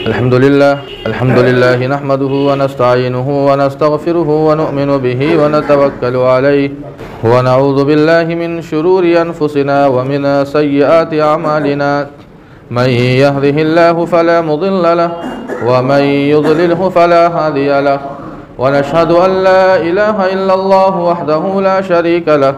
الحمد لله نحمده ونستعينه ونستغفره ونؤمن به ونتوكل عليه ونعوذ بالله من شرور أنفسنا ومن سيئات أعمالنا من يهده الله فلا مضل له ومن يضلله فلا هادي له ونشهد أن لا إله إلا الله وحده لا شريك له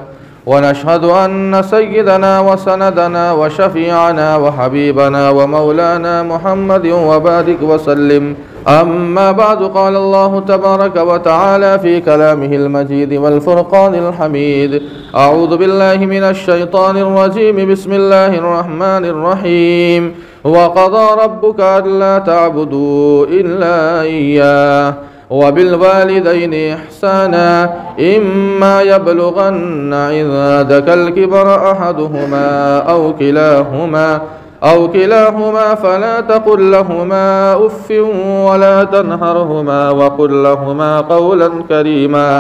ونشهد أن سيدنا وسندنا وشفيعنا وحبيبنا ومولانا محمد وبارك وسلم. أما بعد، قال الله تبارك وتعالى في كلامه المجيد والفرقان الحميد: أعوذ بالله من الشيطان الرجيم، بسم الله الرحمن الرحيم. وقضى ربك ألا تعبدوا إلا إياه وبالوالدين إحسانا إما يبلغن عندك الكبر أحدهما أو كلاهما فلا تقل لهما أف ولا تنهرهما وقل لهما قولا كريما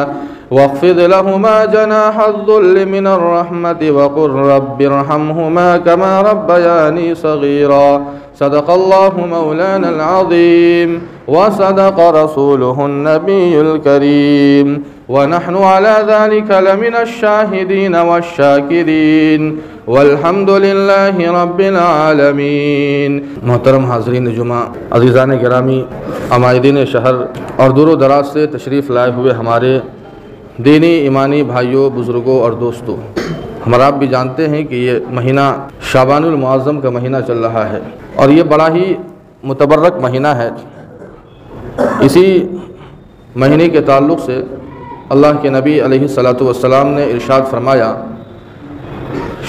واخفض لهما جناح الذل من الرحمة وقل رب ارحمهما كما ربياني صغيرا. صدق الله مولانا العظيم وصدق رسوله النبي الكريم ونحن على ذلك لمن الشاهدين والشاكرين والحمد لله رب العالمین. محترم حاضرین جمعہ، عزیزان گرامی، عمائدین شہر اور دور و دراز سے تشریف لائے ہوئے ہمارے دینی ایمانی بھائیوں، بزرگوں اور دوستوں، ہم آپ بھی جانتے ہیں کہ یہ مہینہ شعبان المعظم کا مہینہ چل رہا ہے اور یہ بڑا ہی متبرک مہینہ ہے. اسی مہینے کے تعلق سے اللہ کے نبی علیہ الصلاۃ والسلام نے ارشاد فرمایا: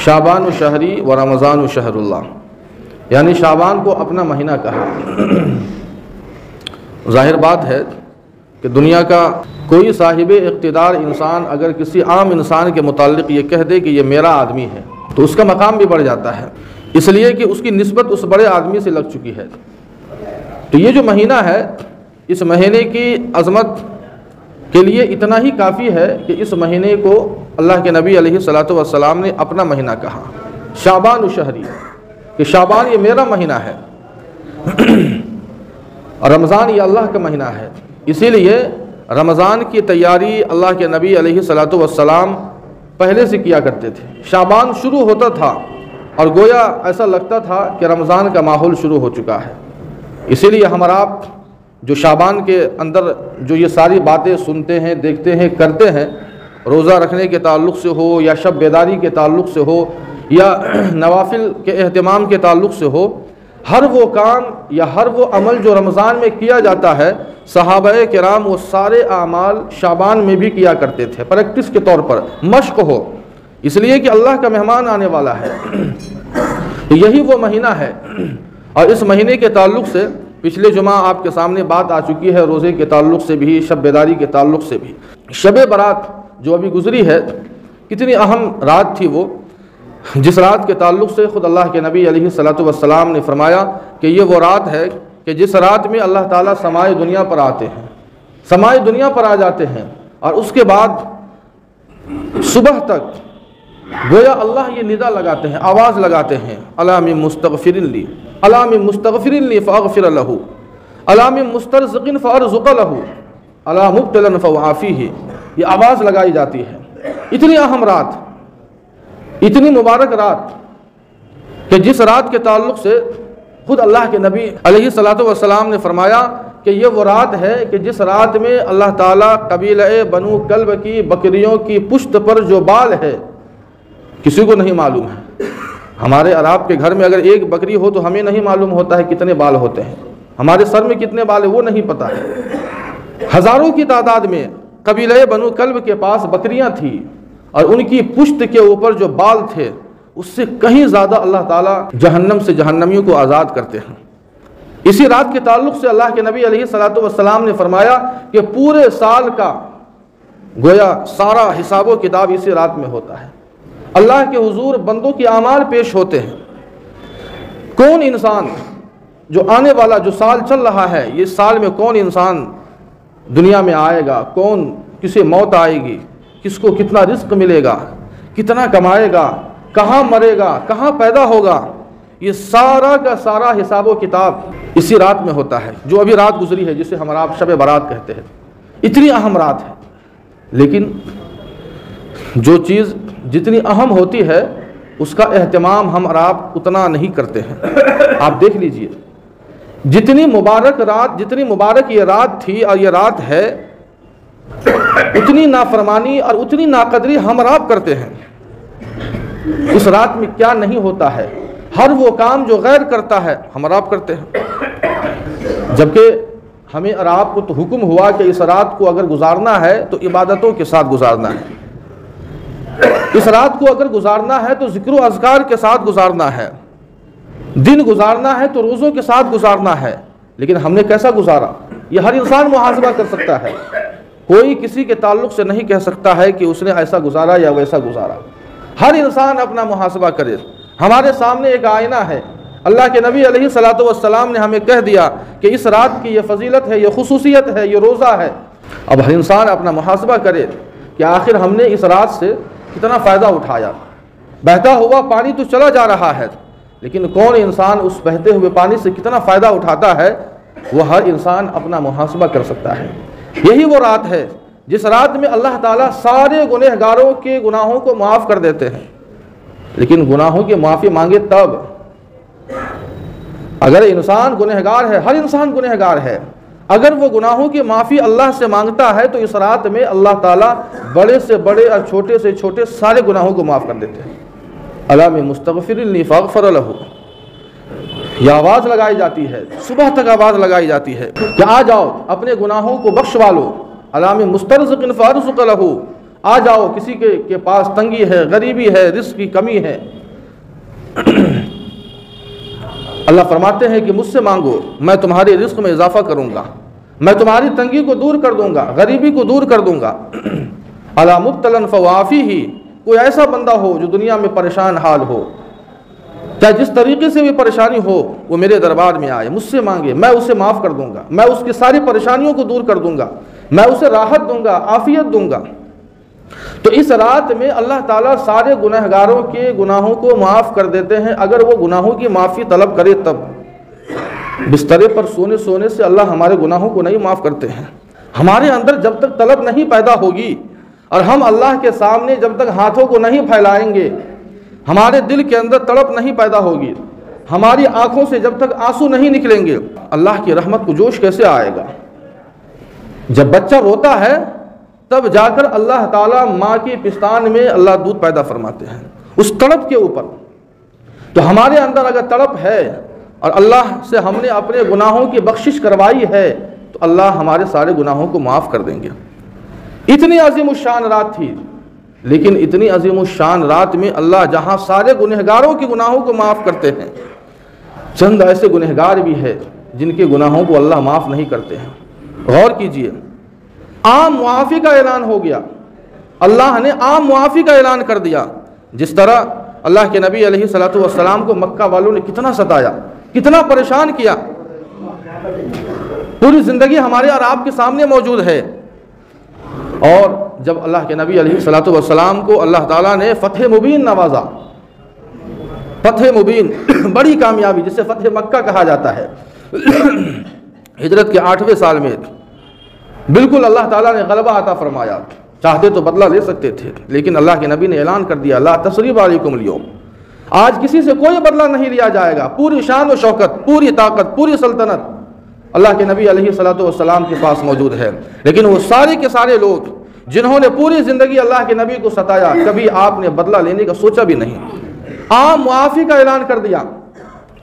شعبان شہری و رمضان شہر اللہ، یعنی شعبان کو اپنا مہینہ کہا. ظاہر بات ہے کہ دنیا کا کوئی صاحب اقتدار انسان اگر کسی عام انسان کے متعلق یہ کہہ دے کہ یہ میرا آدمی ہے تو اس کا مقام بھی بڑھ جاتا ہے، اس لیے کہ اس کی نسبت اس بڑے آدمی سے لگ چکی ہے. تو یہ جو مہینہ ہے، اس مہینے کی عظمت کے لیے اتنا ہی کافی ہے کہ اس مہینے کو اللہ کے نبی علیہ الصلاۃ والسلام نے اپنا مہینہ کہا، شعبان شہری، کہ شعبان یہ میرا مہینہ ہے اور رمضان یہ اللہ کا مہینہ ہے. اسی لیے رمضان کی تیاری اللہ کے نبی علیہ الصلاۃ والسلام پہلے سے کیا کرتے تھے. شعبان شروع ہوتا تھا اور گویا ایسا لگتا تھا کہ رمضان کا ماحول شروع ہو چکا ہے. اسی لیے ہم اور آپ جو شعبان کے اندر جو یہ ساری باتیں سنتے ہیں، دیکھتے ہیں، کرتے ہیں، روزہ رکھنے کے تعلق سے ہو یا شب بیداری کے تعلق سے ہو یا نوافل کے اہتمام کے تعلق سے ہو، ہر وہ کام یا ہر وہ عمل جو رمضان میں کیا جاتا ہے، صحابہ کرام وہ سارے اعمال شعبان میں بھی کیا کرتے تھے، پریکٹس کے طور پر، مشق ہو، اس لیے کہ اللہ کا مہمان آنے والا ہے. تو یہی وہ مہینہ ہے. اور اس مہینے کے تعلق سے پچھلے جمعہ آپ کے سامنے بات آ چکی ہے، روزے کے تعلق سے بھی، شب بیداری کے تعلق سے بھی. شب برات جو ابھی گزری ہے، کتنی اہم رات تھی وہ، جس رات کے تعلق سے خود اللہ کے نبی علیہ الصلاۃ والسلام نے فرمایا کہ یہ وہ رات ہے کہ جس رات میں اللہ تعالیٰ سمائے دنیا پر آتے ہیں، سمائے دنیا پر آ جاتے ہیں، اور اس کے بعد صبح تک گویا اللہ یہ ندا لگاتے ہیں، آواز لگاتے ہیں: الا من مستغفر لی، الا من مستغفر لی فاغفر لہ، الا من مسترزق فارزق لہ، الا مبتلا فاعافیہ. یہ آواز لگائی جاتی ہے. اتنی اہم رات، اتنی مبارک رات کہ جس رات کے تعلق سے خود اللہ کے نبی علیہ الصلاۃ والسلام نے فرمایا کہ یہ وہ رات ہے کہ جس رات میں اللہ تعالیٰ قبیلہ بنو کلب کی بکریوں کی پشت پر جو بال ہے کسی کو نہیں معلوم ہے. ہمارے عرب کے گھر میں اگر ایک بکری ہو تو ہمیں نہیں معلوم ہوتا ہے کتنے بال ہوتے ہیں، ہمارے سر میں کتنے بال ہیں وہ نہیں پتہ ہے. ہزاروں کی تعداد میں قبیلہ بنو کلب کے پاس بکریاں تھیں اور ان کی پشت کے اوپر جو بال تھے اس سے کہیں زیادہ اللہ تعالیٰ جہنم سے جہنمیوں کو آزاد کرتے ہیں. اسی رات کے تعلق سے اللہ کے نبی علیہ الصلاۃ والسلام نے فرمایا کہ پورے سال کا گویا سارا حساب و کتاب اسی رات میں ہوتا ہے. اللہ کے حضور بندوں کے اعمال پیش ہوتے ہیں. کون انسان جو آنے والا جو سال چل رہا ہے، یہ سال میں کون انسان دنیا میں آئے گا، کون کسے موت آئے گی، کس کو کتنا رزق ملے گا، کتنا کمائے گا، کہاں مرے گا، کہاں پیدا ہوگا، یہ سارا کا سارا حساب و کتاب اسی رات میں ہوتا ہے، جو ابھی رات گزری ہے، جسے ہم اور آپ شب برات کہتے ہیں۔ اتنی اہم رات ہے، لیکن جو چیز جتنی اہم ہوتی ہے اس کا اہتمام ہم اور آپ اتنا نہیں کرتے ہیں۔ آپ دیکھ لیجئے، جتنی مبارک رات، جتنی مبارک یہ رات تھی اور یہ رات ہے، اتنی نافرمانی اور اتنی ناقدری ہم اور آپ کرتے ہیں۔ اس رات میں کیا نہیں ہوتا ہے، ہر وہ کام جو غیر کرتا ہے ہم اور آپ کرتے ہیں، جبکہ ہمیں اور آپ کو تو حکم ہوا کہ اس رات کو اگر گزارنا ہے تو عبادتوں کے ساتھ گزارنا ہے، اس رات کو اگر گزارنا ہے تو ذکر و اذکار کے ساتھ گزارنا ہے، دن گزارنا ہے تو روزوں کے ساتھ گزارنا ہے، لیکن ہم نے کیسا گزارا یہ ہر انسان محاسبہ کر سکتا ہے۔ کوئی کسی کے تعلق سے نہیں کہہ سکتا ہے کہ اس نے ایسا گزارا یا ویسا گزارا، ہر انسان اپنا محاسبہ کرے۔ ہمارے سامنے ایک آئینہ ہے، اللہ کے نبی علیہ الصلوۃ والسلام نے ہمیں کہہ دیا کہ اس رات کی یہ فضیلت ہے، یہ خصوصیت ہے، یہ روزہ ہے۔ اب ہر انسان اپنا محاسبہ کرے کہ آخر ہم نے اس رات سے کتنا فائدہ اٹھایا۔ بہتا ہوا پانی تو چلا جا رہا ہے، لیکن کون انسان اس بہتے ہوئے پانی سے کتنا فائدہ اٹھاتا ہے، وہ ہر انسان اپنا محاسبہ کر سکتا ہے۔ یہی وہ رات ہے جس رات میں اللہ تعالیٰ سارے گنہگاروں کے گناہوں کو معاف کر دیتے ہیں، لیکن گناہوں کی معافی مانگے تب۔ اگر انسان گنہگار ہے، ہر انسان گنہگار ہے، اگر وہ گناہوں کی معافی اللہ سے مانگتا ہے تو اس رات میں اللہ تعالیٰ بڑے سے بڑے اور چھوٹے سے چھوٹے سارے گناہوں کو معاف کر دیتے ہیں۔ الا من مستغفر لی فاغفر لہ، یہ آواز لگائی جاتی ہے، صبح تک آواز لگائی جاتی ہے کہ آ جاؤ اپنے گناہوں کو بخشوا لو۔ الا من مسترزق فارزق لہ، آ جاؤ کسی کے پاس تنگی ہے، غریبی ہے، رزق کی کمی ہے، اللہ فرماتے ہیں کہ مجھ سے مانگو، میں تمہارے رزق میں اضافہ کروں گا، میں تمہاری تنگی کو دور کر دوں گا، غریبی کو دور کر دوں گا۔ الا مبتلا فوافیہ، کوئی ایسا بندہ ہو جو دنیا میں پریشان حال ہو، چاہے جس طریقے سے بھی پریشانی ہو، وہ میرے دربار میں آئے، مجھ سے مانگے، میں اسے معاف کر دوں گا، میں اس کی ساری پریشانیوں کو دور کر دوں گا، میں اسے راحت دوں گا، عافیت دوں گا۔ تو اس رات میں اللہ تعالیٰ سارے گنہگاروں کے گناہوں کو معاف کر دیتے ہیں، اگر وہ گناہوں کی معافی طلب کرے تب۔ بسترے پر سونے سے اللہ ہمارے گناہوں کو نہیں معاف کرتے ہیں۔ ہمارے اندر جب تک طلب نہیں پیدا ہوگی اور ہم اللہ کے سامنے جب تک ہاتھوں کو نہیں پھیلائیں گے، ہمارے دل کے اندر تڑپ نہیں پیدا ہوگی، ہماری آنکھوں سے جب تک آنسو نہیں نکلیں گے، اللہ کی رحمت کو جوش کیسے آئے گا؟ جب بچہ روتا ہے تب جا کر اللہ تعالیٰ ماں کی پستان میں اللہ دودھ پیدا فرماتے ہیں، اس تڑپ کے اوپر۔ تو ہمارے اندر اگر تڑپ ہے اور اللہ سے ہم نے اپنے گناہوں کی بخشش کروائی ہے تو اللہ ہمارے سارے گناہوں کو معاف کر دیں گے۔ اتنی عظیم الشان رات تھی، لیکن اتنی عظیم الشان رات میں اللہ جہاں سارے گنہگاروں کے گناہوں کو معاف کرتے ہیں، چند ایسے گنہگار بھی ہیں جن کے گناہوں کو اللہ معاف نہیں کرتے ہیں۔ غور کیجئے، عام معافی کا اعلان ہو گیا، اللہ نے عام معافی کا اعلان کر دیا۔ جس طرح اللہ کے نبی علیہ الصلوۃ والسلام کو مکہ والوں نے کتنا ستایا، کتنا پریشان کیا، پوری زندگی ہمارے اور آپ کے سامنے موجود ہے۔ اور جب اللہ کے نبی علیہ الصلوۃ والسلام کو اللہ تعالیٰ نے فتح مبین نوازا، فتح مبین بڑی کامیابی جسے فتح مکہ کہا جاتا ہے، ہجرت کے 8ویں سال میں بالکل اللہ تعالیٰ نے غلبہ عطا فرمایا۔ چاہتے تو بدلہ لے سکتے تھے، لیکن اللہ کے نبی نے اعلان کر دیا، لا تثریب علیکم اليوم، آج کسی سے کوئی بدلہ نہیں لیا جائے گا۔ پوری شان و شوکت، پوری طاقت، پوری سلطنت اللہ کے نبی علیہ الصلوۃ والسلام کے پاس موجود ہے، لیکن وہ سارے کے سارے لوگ جنہوں نے پوری زندگی اللہ کے نبی کو ستایا، کبھی آپ نے بدلہ لینے کا سوچا بھی نہیں، عام معافی کا اعلان کر دیا۔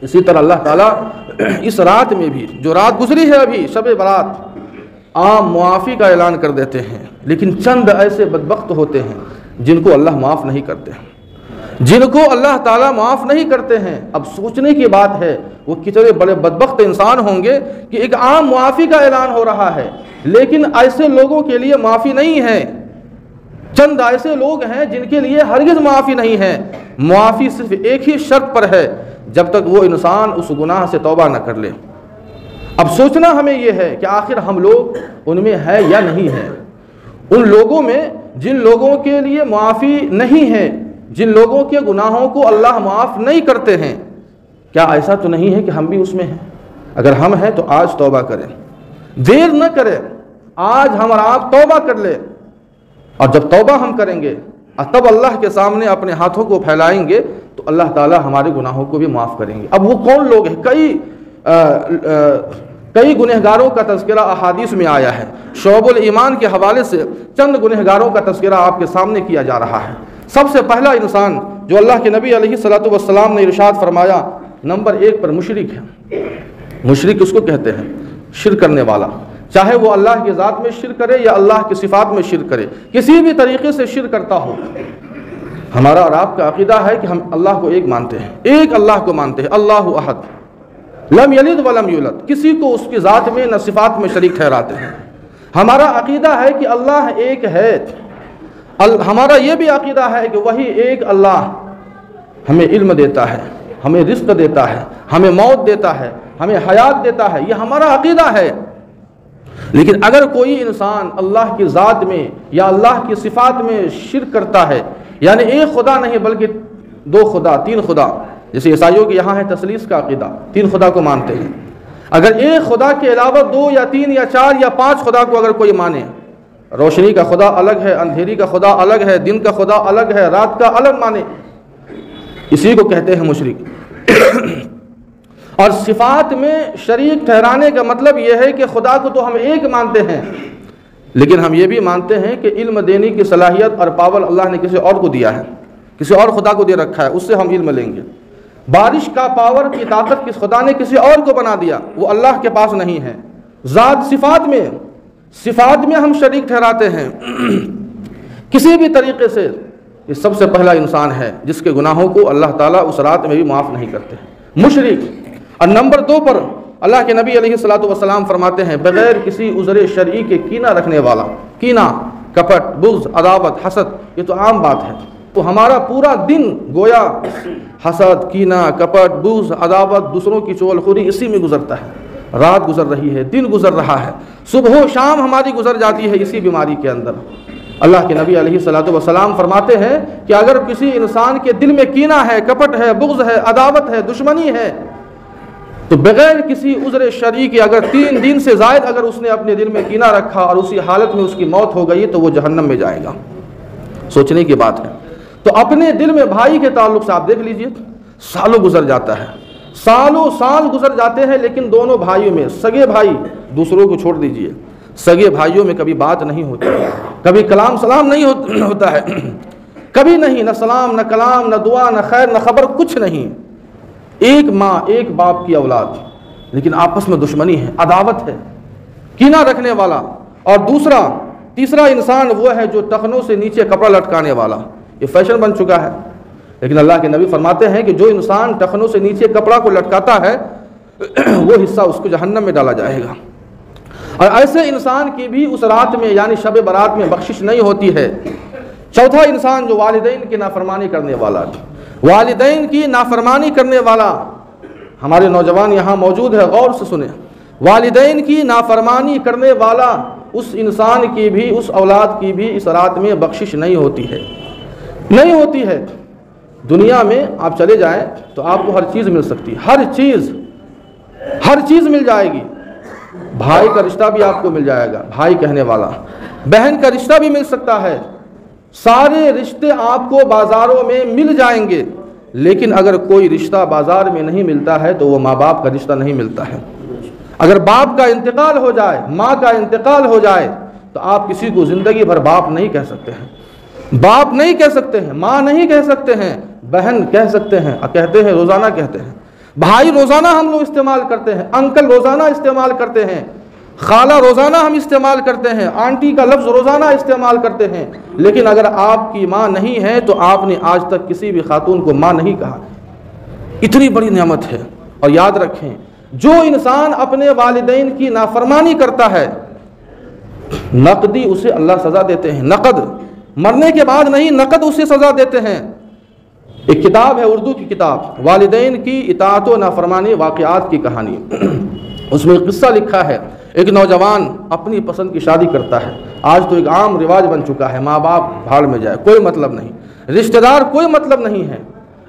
اسی طرح اللہ تعالیٰ اس رات میں بھی، جو رات گزری ہے ابھی شب برات، عام معافی کا اعلان کر دیتے ہیں، لیکن چند ایسے بدبخت ہوتے ہیں جن کو اللہ معاف نہیں کرتے ہیں، جن کو اللہ تعالیٰ معاف نہیں کرتے ہیں۔ اب سوچنے کی بات ہے وہ کتنے بڑے بدبخت انسان ہوں گے کہ ایک عام معافی کا اعلان ہو رہا ہے، لیکن ایسے لوگوں کے لیے معافی نہیں ہے۔ چند ایسے لوگ ہیں جن کے لیے ہرگز معافی نہیں ہے۔ معافی صرف ایک ہی شرط پر ہے، جب تک وہ انسان اس گناہ سے توبہ نہ کر لے۔ اب سوچنا ہمیں یہ ہے کہ آخر ہم لوگ ان میں ہے یا نہیں ہے، ان لوگوں میں جن لوگوں کے لیے معافی نہیں ہے، جن لوگوں کے گناہوں کو اللہ معاف نہیں کرتے ہیں، کیا ایسا تو نہیں ہے کہ ہم بھی اس میں ہیں؟ اگر ہم ہیں تو آج توبہ کریں، دیر نہ کریں، آج ہم اور آپ توبہ کر لیں، اور جب توبہ ہم کریں گے تب اللہ کے سامنے اپنے ہاتھوں کو پھیلائیں گے تو اللہ تعالیٰ ہمارے گناہوں کو بھی معاف کریں گے۔ اب وہ کون لوگ ہیں؟ کئی گنہگاروں کا تذکرہ احادیث میں آیا ہے۔ شعب الایمان کے حوالے سے چند گنہگاروں کا تذکرہ آپ کے سامنے کیا جا رہا ہے۔ سب سے پہلا انسان جو اللہ کے نبی علیہ الصلوۃ والسلام نے ارشاد فرمایا، نمبر 1 پر مشرک ہے۔ مشرک اس کو کہتے ہیں، شرک کرنے والا، چاہے وہ اللہ کی ذات میں شرک کرے یا اللہ کی صفات میں شرک کرے، کسی بھی طریقے سے شرک کرتا ہو۔ ہمارا اور آپ کا عقیدہ ہے کہ ہم اللہ کو ایک مانتے ہیں، ایک اللہ کو مانتے ہیں، اللہ احد، لم یلد ولم یولد، کسی کو اس کی ذات میں نہ صفات میں شریک ٹھہراتے ہیں۔ ہمارا عقیدہ ہے کہ اللہ ایک ہے۔ ہمارا یہ بھی عقیدہ ہے کہ وہی ایک اللہ ہمیں علم دیتا ہے، ہمیں رزق دیتا ہے، ہمیں موت دیتا ہے، ہمیں حیات دیتا ہے، یہ ہمارا عقیدہ ہے۔ لیکن اگر کوئی انسان اللہ کی ذات میں یا اللہ کی صفات میں شرک کرتا ہے، یعنی ایک خدا نہیں بلکہ 2 خدا، 3 خدا، جیسے عیسائیوں کے یہاں ہے تثلیث کا عقیدہ، 3 خدا کو مانتے ہیں، اگر ایک خدا کے علاوہ 2 یا 3 یا 4 یا 5 خدا کو اگر کوئی مانے، روشنی کا خدا الگ ہے، اندھیری کا خدا الگ ہے، دن کا خدا الگ ہے، رات کا الگ مانے، اسی کو کہتے ہیں مشرک۔ اور صفات میں شریک ٹھہرانے کا مطلب یہ ہے کہ خدا کو تو ہم ایک مانتے ہیں، لیکن ہم یہ بھی مانتے ہیں کہ علم دینے کی صلاحیت اور پاور اللہ نے کسی اور کو دیا ہے، کسی اور خدا کو دے رکھا ہے، اس سے ہم علم لیں گے۔ بارش کا پاور کی طاقت کس خدا نے کسی اور کو بنا دیا، وہ اللہ کے پاس نہیں ہے۔ ذات صفات میں ہم شریک ٹھہراتے ہیں کسی بھی طریقے سے۔ یہ سب سے پہلا انسان ہے جس کے گناہوں کو اللہ تعالیٰ اس رات میں بھی معاف نہیں کرتے، مشرک۔ اور نمبر 2 پر اللہ کے نبی علیہ الصلوۃ والسلام فرماتے ہیں، بغیر کسی عذر شرعی کے کینہ رکھنے والا، کینہ، کپٹ، بغض، عداوت، حسد، یہ تو عام بات ہے، تو ہمارا پورا دن گویا حسد، کینہ، کپٹ، بغض، عداوت، دوسروں کی چغل خوری اسی میں گزرتا ہے۔ رات گزر رہی ہے، دن گزر رہا ہے، صبح و شام ہماری گزر جاتی ہے اسی بیماری کے اندر۔ اللہ کے نبی علیہ الصلوۃ والسلام فرماتے ہیں کہ اگر کسی انسان کے دل میں کینہ ہے، کپٹ ہے، بغض ہے، عداوت ہے، دشمنی ہے، تو بغیر کسی عذر شرعی کے اگر 3 دن سے زائد اگر اس نے اپنے دل میں کینہ رکھا اور اسی حالت میں اس کی موت ہو گئی تو وہ جہنم میں جائے گا۔ سوچنے کی بات ہے۔ تو اپنے دل میں بھائی کے تعلق سے آپ دیکھ لیجئے، سالوں گزر جاتا ہے، سالوں سال گزر جاتے ہیں، لیکن دونوں بھائیوں میں، سگے بھائی، دوسروں کو چھوڑ دیجئے، سگے بھائیوں میں کبھی بات نہیں ہوتی، کبھی کلام سلام نہیں ہوتا ہے، کبھی نہیں، نہ سلام، نہ کلام، نہ دعا، نہ خیر، نہ خبر، کچھ نہیں۔ ایک ماں، ایک باپ کی اولاد، لیکن آپس میں دشمنی ہے، عداوت ہے، کینہ رکھنے والا۔ اور تیسرا انسان وہ ہے جو ٹخنوں سے نیچے کپڑا لٹکانے والا، یہ فیشن بن چکا ہے، لیکن اللہ کے نبی فرماتے ہیں کہ جو انسان ٹخنوں سے نیچے کپڑا کو لٹکاتا ہے وہ حصہ اس کو جہنم میں ڈالا جائے گا۔ اور ایسے انسان کی بھی اس رات میں یعنی شب برات میں بخشش نہیں ہوتی ہے۔ چوتھا انسان جو والدین کی نافرمانی کرنے والا، والدین کی نافرمانی کرنے والا، ہمارے نوجوان یہاں موجود ہے، غور سے سنیں، والدین کی نافرمانی کرنے والا اس انسان کی بھی، اس اولاد کی بھی اس رات میں بخشش نہیں ہوتی ہے۔ دنیا میں آپ چلے جائیں تو آپ کو ہر چیز مل سکتی ہے، ہر چیز مل جائے گی، بھائی کا رشتہ بھی آپ کو مل جائے گا، بھائی کہنے والا، بہن کا رشتہ بھی مل سکتا ہے، سارے رشتے آپ کو بازاروں میں مل جائیں گے، لیکن اگر کوئی رشتہ بازار میں نہیں ملتا ہے تو وہ ماں باپ کا رشتہ نہیں ملتا ہے۔ اگر باپ کا انتقال ہو جائے، ماں کا انتقال ہو جائے تو آپ کسی کو زندگی بھر باپ نہیں کہہ سکتے ہیں، باپ نہیں کہہ سکتے ہیں، ماں نہیں کہہ سکتے ہیں، بہن کہہ سکتے ہیں، کہتے ہیں، روزانہ کہتے ہیں، بھائی روزانہ ہم لوگ استعمال کرتے ہیں، انکل روزانہ استعمال کرتے ہیں، خالہ روزانہ ہم استعمال کرتے ہیں، آنٹی کا لفظ روزانہ استعمال کرتے ہیں، لیکن اگر آپ کی ماں نہیں ہے تو آپ نے آج تک کسی بھی خاتون کو ماں نہیں کہا۔ اتنی بڑی نعمت ہے۔ اور یاد رکھیں، جو انسان اپنے والدین کی نافرمانی کرتا ہے، نقدی اسے اللہ سزا دیتے ہیں، نقد، مرنے کے بعد نہیں، نقد اسے سزا دیتے ہیں۔ ایک کتاب ہے، اردو کی کتاب، والدین کی اطاعت و نافرمانی واقعات کی کہانی، اس میں ایک قصہ لکھا ہے۔ ایک نوجوان اپنی پسند کی شادی کرتا ہے، آج تو ایک عام رواج بن چکا ہے، ماں باپ بھاڑ میں جائے، کوئی مطلب نہیں، رشتہ دار کوئی مطلب نہیں ہے،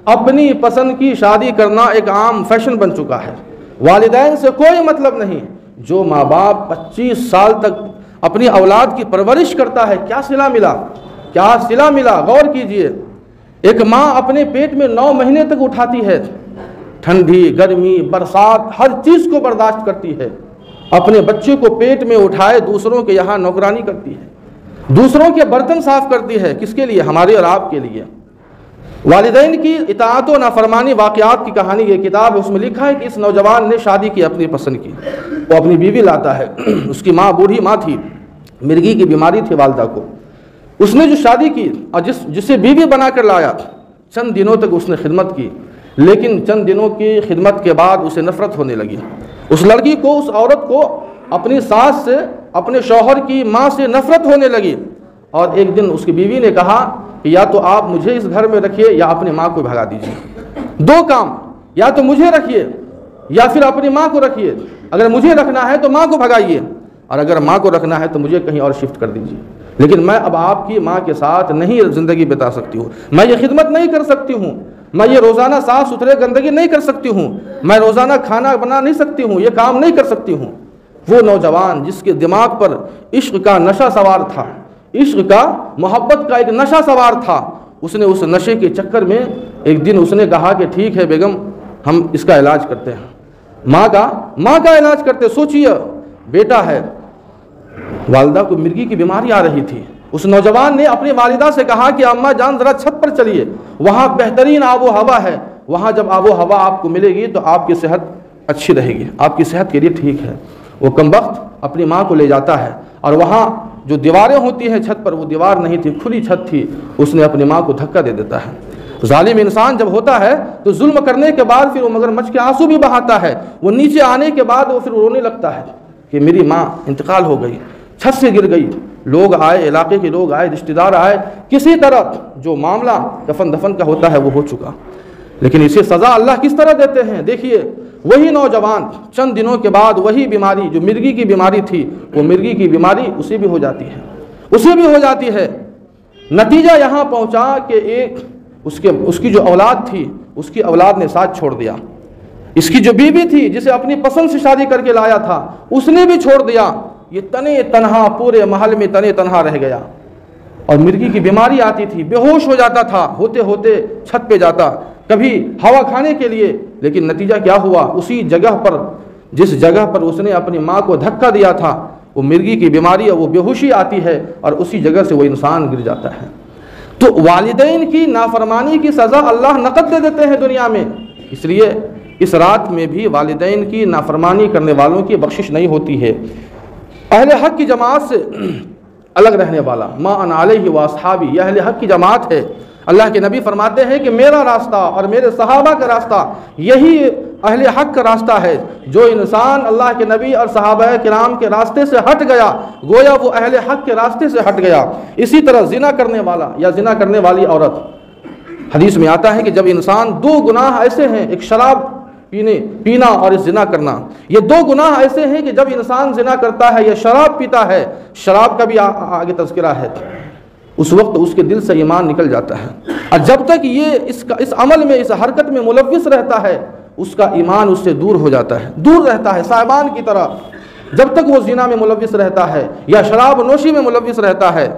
اپنی پسند کی شادی کرنا ایک عام فیشن بن چکا ہے، والدین سے کوئی مطلب نہیں۔ جو ماں باپ 25 سال تک اپنی اولاد کی پرورش کرتا ہے، کیا صلہ ملا، کیا صلہ ملا، غور کیجئے۔ ایک ماں اپنے پیٹ میں 9 مہینے تک اٹھاتی ہے، ٹھنڈی گرمی برسات ہر چیز کو برداشت کرتی ہے، اپنے بچے کو پیٹ میں اٹھائے دوسروں کے یہاں نوکرانی کرتی ہے، دوسروں کے برتن صاف کرتی ہے، کس کے لیے؟ ہمارے اور آپ کے لیے۔ والدین کی اطاعت و نافرمانی واقعات کی کہانی یہ کتاب ہے، اس میں لکھا ہے کہ اس نوجوان نے شادی کی اپنی پسند کی، وہ اپنی بیوی لاتا ہے، اس کی ماں بوڑھی ماں تھی، مرگی کی بیماری تھی والدہ کو، اس نے جو شادی کی اور جسے بیوی بنا کر لایا، چند دنوں تک اس نے خدمت کی، لیکن چند دنوں کی خدمت کے بعد اسے نفرت ہونے لگی۔ اس لڑکی کو، اس عورت کو اپنی ساس سے، اپنے شوہر کی ماں سے نفرت ہونے لگی، اور ایک دن اس کی بیوی نے کہا کہ یا تو آپ مجھے اس گھر میں رکھیے یا اپنی ماں کو بھگا دیجیے، دو کام، یا تو مجھے رکھیے یا پھر اپنی ماں کو رکھیے، اگر مجھے رکھنا ہے تو ماں کو بھگائیے، اور اگر ماں کو رکھنا ہے تو مجھے کہیں اور شفٹ کر دیجیے، لیکن میں اب آپ کی ماں کے ساتھ نہیں زندگی بتا سکتی ہوں، میں یہ خدمت نہیں کر سکتی ہوں، میں یہ روزانہ صاف ستھرے گندگی نہیں کر سکتی ہوں، میں روزانہ کھانا بنا نہیں سکتی ہوں، یہ کام نہیں کر سکتی ہوں۔ وہ نوجوان جس کے دماغ پر عشق کا نشہ سوار تھا، عشق کا، محبت کا ایک نشہ سوار تھا، اس نے اس نشے کے چکر میں ایک دن اس نے کہا کہ ٹھیک ہے بیگم، ہم اس کا علاج کرتے ہیں، ماں کا علاج کرتے۔ سوچئے، بیٹا ہے، والدہ کو مرگی کی بیماری آ رہی تھی، اس نوجوان نے اپنی والدہ سے کہا کہ اماں جان ذرا چھت پر چلیے، وہاں بہترین آب و ہوا ہے، وہاں جب آب و ہوا آپ کو ملے گی تو آپ کی صحت اچھی رہے گی، آپ کی صحت کے لیے ٹھیک ہے۔ وہ کمبخت اپنی ماں کو لے جاتا ہے، اور وہاں جو دیواریں ہوتی ہیں چھت پر، وہ دیوار نہیں تھی، کھلی چھت تھی، اس نے اپنی ماں کو دھکا دے دیتا ہے۔ ظالم انسان جب ہوتا ہے تو ظلم کرنے کے بعد پھر وہ مگرمچھ کے آنسو بھی بہاتا ہے، وہ نیچے آنے کے بعد وہ پھر رونے لگتا ہے کہ میری ماں انتقال ہو گئی، چھت سے گر گئی، لوگ آئے، علاقے کے لوگ آئے، رشتہ دار آئے، کسی طرح جو معاملہ کفن دفن کا ہوتا ہے وہ ہو چکا، لیکن اسے سزا اللہ کس طرح دیتے ہیں؟ دیکھیے، وہی نوجوان چند دنوں کے بعد وہی بیماری جو مرگی کی بیماری تھی، وہ مرگی کی بیماری اسے بھی ہو جاتی ہے، نتیجہ یہاں پہنچا کہ ایک اس کی جو اولاد تھی، اس کی اولاد نے ساتھ چھوڑ دیا، اس کی جو بیوی تھی جسے اپنی پسند سے شادی کر کے لایا تھا، اس نے بھی چھوڑ دیا، یہ تنے تنہا پورے محل میں تنے تنہا رہ گیا، اور مرگی کی بیماری آتی تھی، بے ہوش ہو جاتا تھا، ہوتے ہوتے چھت پہ جاتا کبھی ہوا کھانے کے لیے، لیکن نتیجہ کیا ہوا؟ اسی جگہ پر، جس جگہ پر اس نے اپنی ماں کو دھکا دیا تھا، وہ مرگی کی بیماری اور وہ بے ہوشی آتی ہے، اور اسی جگہ سے وہ انسان گر جاتا ہے۔ تو والدین کی نافرمانی کی سزا اللہ نقد دے دیتے ہیں دنیا میں، اس لیے اس رات میں بھی والدین کی نافرمانی کرنے والوں کی بخشش نہیں ہوتی ہے۔ اہل حق کی جماعت سے الگ رہنے والا، ما انا علیہ واصحابی، یہ اہل حق کی جماعت ہے۔ اللہ کے نبی فرماتے ہیں کہ میرا راستہ اور میرے صحابہ کا راستہ یہی اہل حق کا راستہ ہے۔ جو انسان اللہ کے نبی اور صحابہ کرام کے راستے سے ہٹ گیا، گویا وہ اہل حق کے راستے سے ہٹ گیا۔ اسی طرح زنا کرنے والا یا زنا کرنے والی عورت، حدیث میں آتا ہے کہ جب انسان 2 گناہ ایسے ہیں، ایک شراب پینا اور زنا کرنا، یہ 2 گناہ ایسے ہیں کہ جب انسان زنا کرتا ہے یا شراب پیتا ہے، شراب کا بھی آگے تذکرہ ہے، اس وقت اس کے دل سے ایمان نکل جاتا ہے، اور جب تک یہ اس عمل میں، اس حرکت میں ملوث رہتا ہے، اس کا ایمان اس سے دور ہو جاتا ہے، دور رہتا ہے صاحبان کی طرح۔ جب تک وہ زنا میں ملوث رہتا ہے یا شراب نوشی میں ملوث رہتا ہے،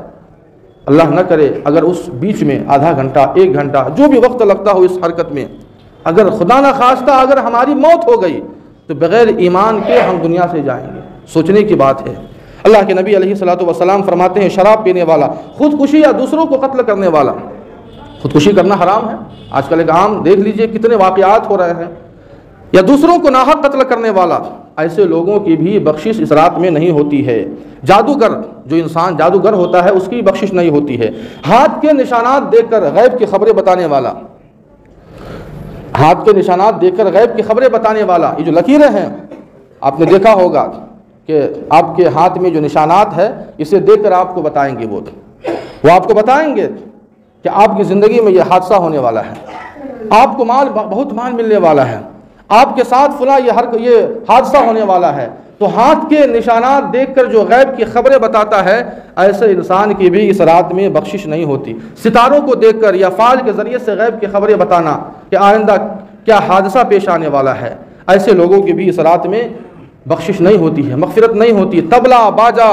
اللہ نہ کرے اگر اس بیچ میں آدھا گھنٹہ، 1 گھنٹہ، جو بھی وقت لگتا ہو اس حرکت میں، اگر خدا نہ خواستہ اگر ہماری موت ہو گئی تو بغیر ایمان کے ہم دنیا سے جائیں گے، سوچنے کی بات ہے۔ اللہ کے نبی علیہ الصلوۃ والسلام فرماتے ہیں شراب پینے والا، خودکشی یا دوسروں کو قتل کرنے والا، خودکشی کرنا حرام ہے، آج کل ایک عام دیکھ لیجئے کتنے واقعات ہو رہے ہیں، یا دوسروں کو ناحق قتل کرنے والا، ایسے لوگوں کی بھی بخشش اس رات میں نہیں ہوتی ہے۔ جادوگر، جو انسان جادوگر ہوتا ہے اس کی بخشش نہیں ہوتی ہے۔ ہاتھ کے نشانات دیکھ کر غیب کی خبریں بتانے والا، ہاتھ کے نشانات دیکھ کر غیب کی خبریں بتانے والا، یہ جو لکیریں ہیں آپ نے دیکھا ہوگا کہ آپ کے ہاتھ میں جو نشانات ہے اسے دیکھ کر آپ کو بتائیں گے، وہ آپ کو بتائیں گے کہ آپ کی زندگی میں یہ حادثہ ہونے والا ہے، آپ کو بہت مال ملنے والا ہے، آپ کے ساتھ فلاں یہ حادثہ ہونے والا ہے، تو ہاتھ کے نشانات دیکھ کر جو غیب کی خبریں بتاتا ہے، ایسے انسان کی بھی اس رات میں بخشش نہیں ہوتی۔ ستاروں کو دیکھ کر یا فال کے ذریعے سے غیب کی خبریں بتانا کہ آئندہ کیا حادثہ پیش آنے والا ہے، ایسے لوگوں کی بھی اس رات میں بخشش نہیں ہوتی ہے، مغفرت نہیں ہوتی۔ طبلہ باجا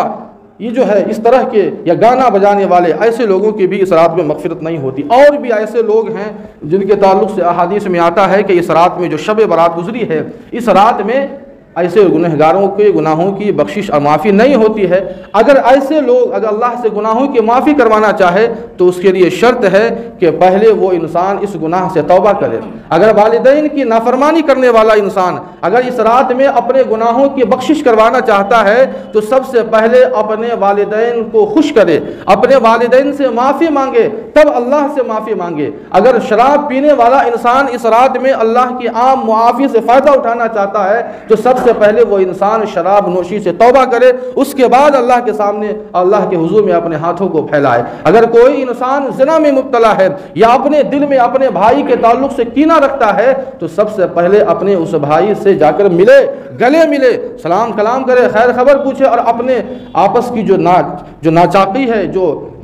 یہ جو ہے اس طرح کے یا گانا بجانے والے ایسے لوگوں کی بھی اس رات میں مغفرت نہیں ہوتی۔ اور بھی ایسے لوگ ہیں جن کے تعلق سے احادیث میں آتا ہے کہ اس رات میں جو شب برات گزری ہے، اس رات میں ایسے گنہگاروں کے گناہوں کی بخشش اور معافی نہیں ہوتی ہے۔ اگر ایسے لوگ اگر اللہ سے گناہوں کی معافی کروانا چاہے تو اس کے لیے شرط ہے کہ پہلے وہ انسان اس گناہ سے توبہ کرے۔ اگر والدین کی نافرمانی کرنے والا انسان اگر اس رات میں اپنے گناہوں کی بخشش کروانا چاہتا ہے تو سب سے پہلے اپنے والدین کو خوش کرے، اپنے والدین سے معافی مانگے، تب اللہ سے معافی مانگے۔ اگر شراب پینے والا انسان اس رات میں اللہ کی عام معافی سے فائدہ اٹھانا چاہتا ہے تو سب سے پہلے وہ انسان شراب نوشی سے توبہ کرے، اس کے بعد اللہ کے سامنے اللہ کے حضور میں اپنے ہاتھوں کو پھیلائے۔ اگر کوئی انسان زنا میں مبتلا ہے یا اپنے دل میں اپنے بھائی کے تعلق سے کینہ رکھتا ہے تو سب سے پہلے اپنے اس بھائی سے جا کر ملے، گلے ملے، سلام کلام کرے، خیر خبر پوچھے اور اپنے آپس کی جو ناچاقی ہے،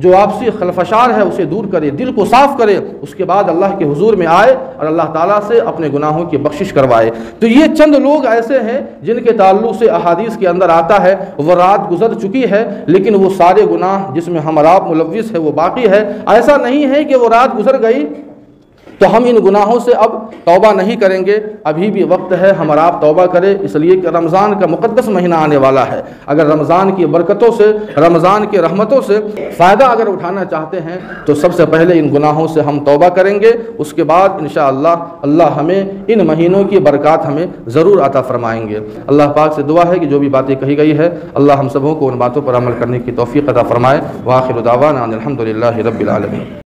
جو آپسی خلفشار ہے اسے دور کرے، دل کو صاف کرے، اس کے بعد اللہ کے حضور میں آئے اور اللہ تعالیٰ سے اپنے گناہوں کی بخشش کروائے۔ تو یہ چند لوگ ایسے ہیں جن کے تعلق سے احادیث کے اندر آتا ہے وہ رات گزر چکی ہے لیکن وہ سارے گناہ جس میں ہم اور آپ ملوث ہے وہ باقی ہے۔ ایسا نہیں ہے کہ وہ رات گزر گئی تو ہم ان گناہوں سے اب توبہ نہیں کریں گے، ابھی بھی وقت ہے ہم اور آپ توبہ کریں، اس لیے کہ رمضان کا مقدس مہینہ آنے والا ہے۔ اگر رمضان کی برکتوں سے، رمضان کی رحمتوں سے فائدہ اگر اٹھانا چاہتے ہیں تو سب سے پہلے ان گناہوں سے ہم توبہ کریں گے، اس کے بعد انشاءاللہ اللہ ہمیں ان مہینوں کی برکات ہمیں ضرور عطا فرمائیں گے۔ اللہ پاک سے دعا ہے کہ جو بھی باتیں کہی گئی ہے اللہ ہم سبوں کو ان باتوں پر عمل کرنے کی توفیق عطا فرمائے۔ وآخر دعوانا ان الحمدللہ رب العالمین۔